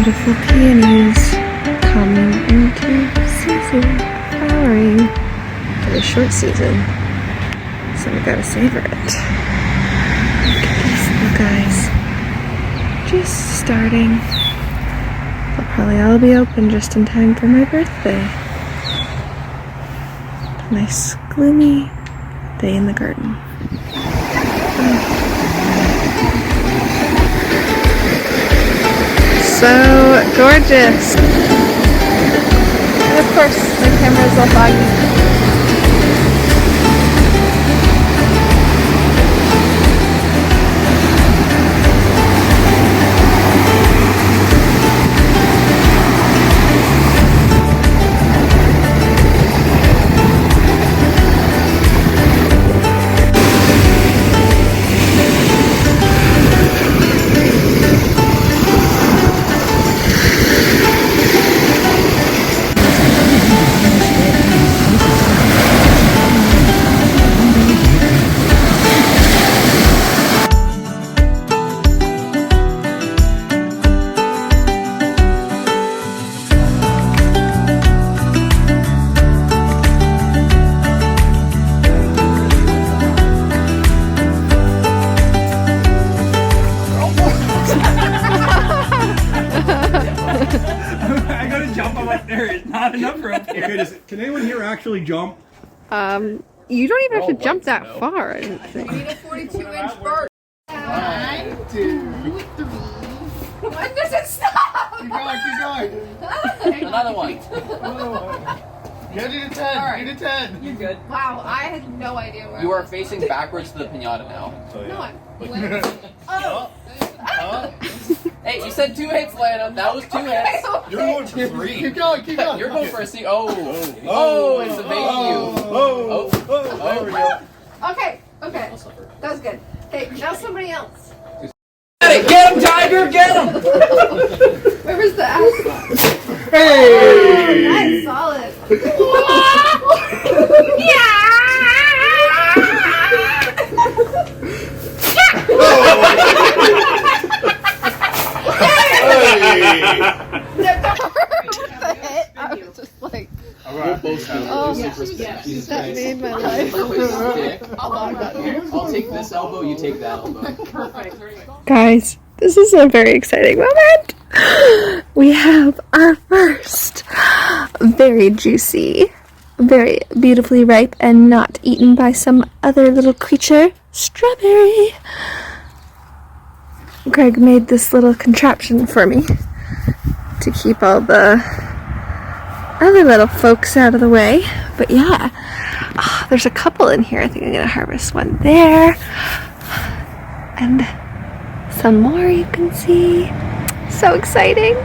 beautiful peonies coming into season, flowering for the short season. So we gotta savor it. Look at these little guys. Just starting. They'll probably all be open just in time for my birthday. A nice gloomy day in the garden. So gorgeous. And of course, my camera's all foggy. I gotta jump. I'm like, there is not enough room here. Okay, can anyone here actually jump? You don't even have to jump that far, I don't think. We need a 42-inch bird. 1, 2, 3. When does it stop? Keep going. Another one. Get it to 10. Right. Get it to 10. You're good. Wow, I had no idea where You are facing backwards to the pinata now. No, I'm... Oh! Hey, you said 2 hits, Lana. That was 2 hits. You're going for 3. Keep going. Keep going. You're going for a C. Oh, it's evading you. Oh, there we go. Okay. That was good. Okay, now somebody else. Get him, Tiger! Get him! Where was the ass? Hey! Nice, solid. I was just like, That made my life. I'll take this elbow, you take that elbow. guys, this is a very exciting moment. We have our first very juicy, very beautifully ripe and not eaten by some other little creature strawberry. Greg made this little contraption for me to keep all the other little folks out of the way. But yeah, there's a couple in here. I think I'm gonna harvest one there. And some more you can see. So exciting.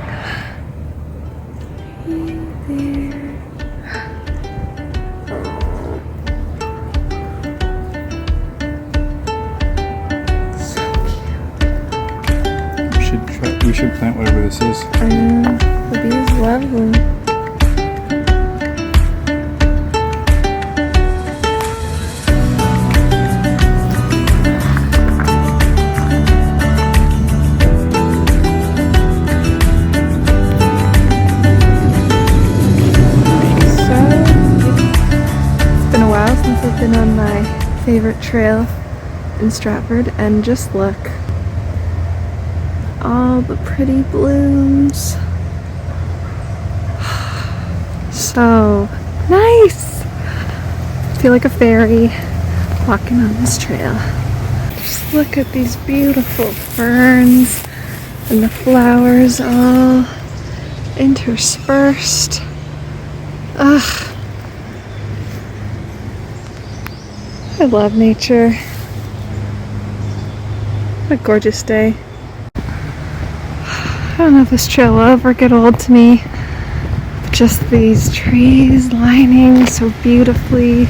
We should plant whatever this is. I know. The bees love them. It's been a while since I've been on my favorite trail in Stratford, and just look. All the pretty blooms. So nice. I feel like a fairy walking on this trail. Just look at these beautiful ferns and the flowers all interspersed. Ugh. I love nature. What a gorgeous day. I don't know if this trail will ever get old to me. Just these trees lining so beautifully,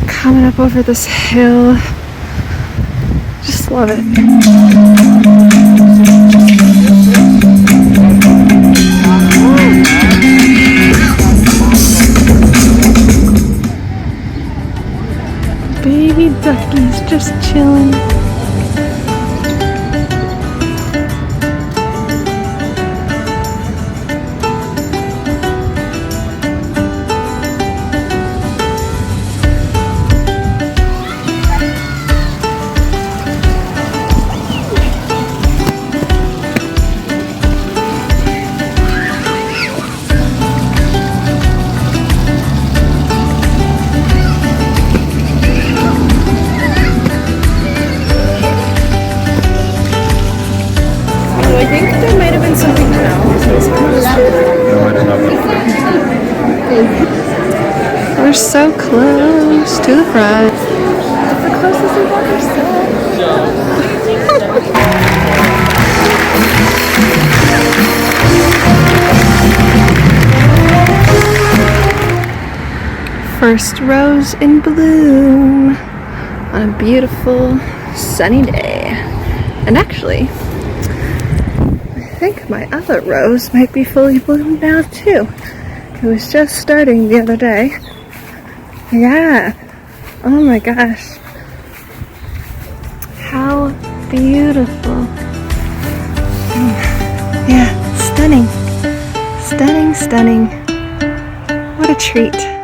coming up over this hill. Just love it. Baby duckies just chilling. front. It's the closest we've ever sat. First rose in bloom on a beautiful sunny day. And actually, I think my other rose might be fully bloomed now too. It was just starting the other day. Yeah. Oh my gosh. How beautiful. Yeah, stunning. Stunning, stunning. What a treat.